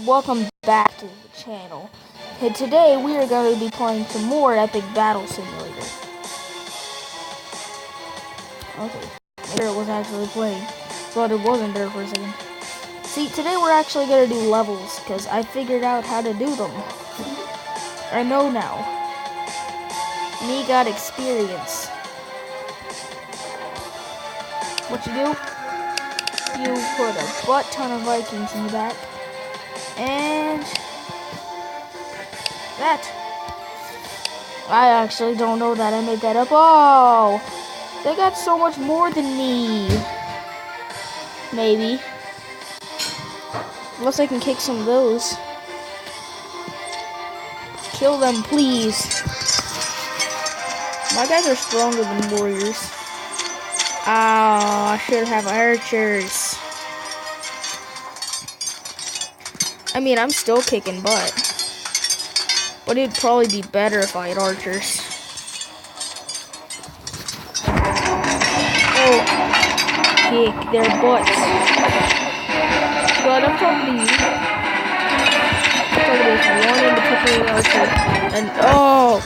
welcome back to the channel. And today we are going to be playing some more Epic Battle Simulator. Okay, there it was actually playing. Thought it wasn't there for a second. See, today we're actually going to do levels, because I figured out how to do them. I know now. Me got experience. What you do? You put a butt ton of Vikings in the back. And that. I actually don't know that. I made that up. Oh, they got so much more than me. Maybe. Unless I can kick some of those. Kill them, please. My guys are stronger than warriors. Oh, I should have archers. I mean, I'm still kicking butt. But it'd probably be better if I had archers. Oh, kick their butts. But I'm talking to you. I'm talking to one in particular archer. And, oh,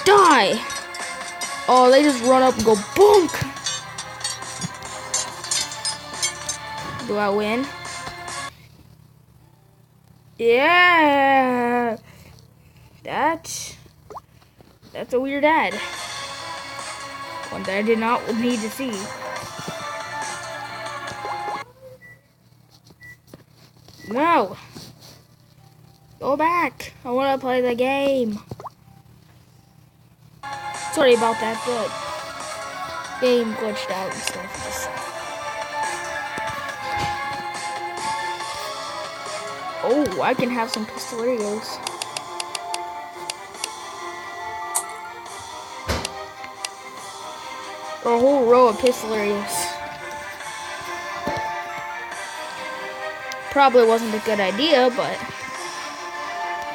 die! Oh, they just run up and go bonk! Do I win? Yeah! That's a weird ad. One that I did not need to see. No! Go back! I want to play the game. Sorry about that, but game glitched out and stuff. Oh, I can have some pistolerios. A whole row of pistolerios. Probably wasn't a good idea, but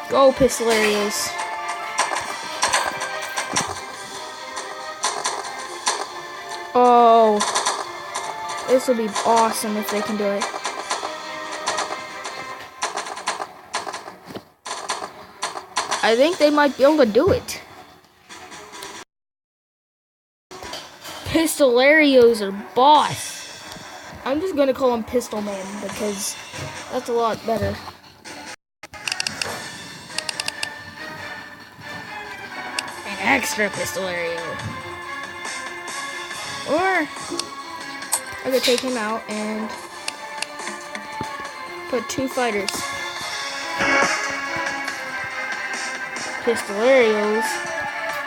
go pistolerios. Oh, this will be awesome if they can do it. I think they might be able to do it. Pistolerios are boss. I'm just gonna call him Pistol Man because that's a lot better. An extra Pistolerio. Or I could take him out and put 2 fighters. Pistolerios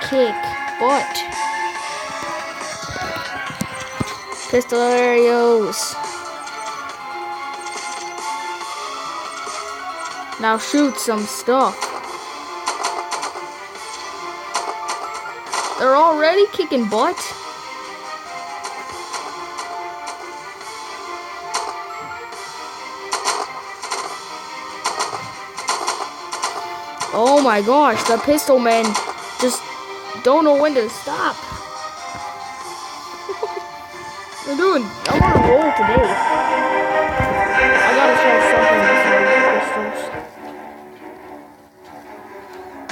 kick butt. Pistolerios. Now shoot some stuff. They're already kicking butt. Oh my gosh, the pistol men just don't know when to stop. I'm on a roll today. I gotta try something besides pistols.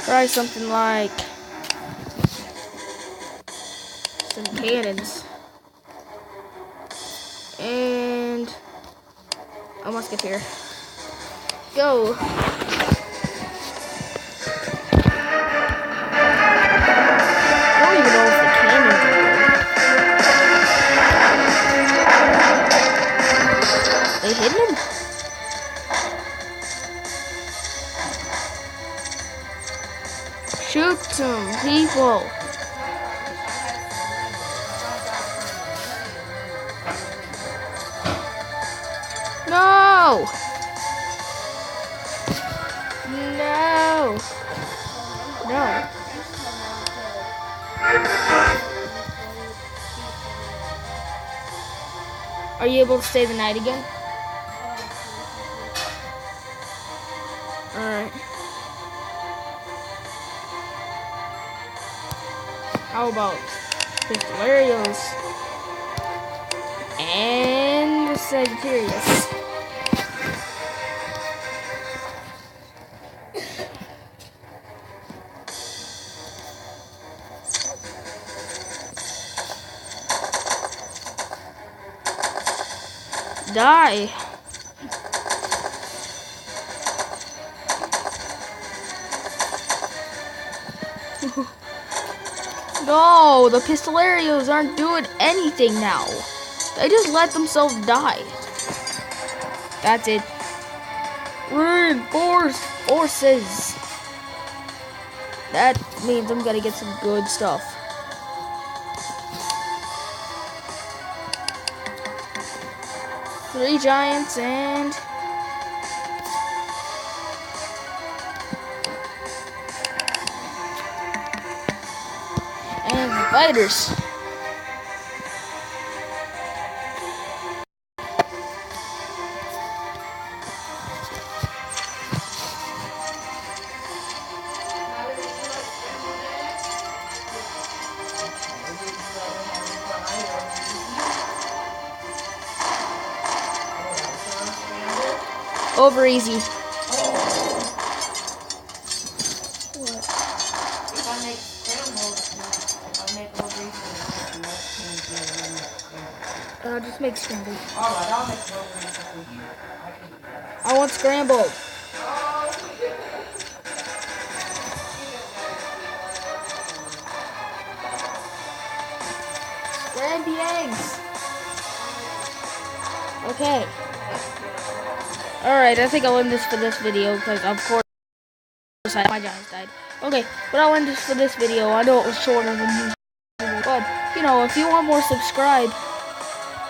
Try something like some cannons. And a musketeer. Go. They hitting him? Shoot some people. No! No! No. Are you able to stay the night again? Alright. How about Pistolerios and the Sagittarius? Die. No, the Pistolarios aren't doing anything now. They just let themselves die. That's it. Reinforced forces. That means I'm gonna get some good stuff. Three giants and fighters. Over easy. Just make scrambled. Alright, I'll make scrambled. I want scrambled. Scramble the eggs. Okay. Alright, I think I'll end this for this video because of course my giants died. Okay, but I'll end this for this video. I know it was shorter than usual, but you know, if you want more, subscribe.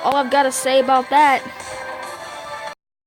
All I've got to say about that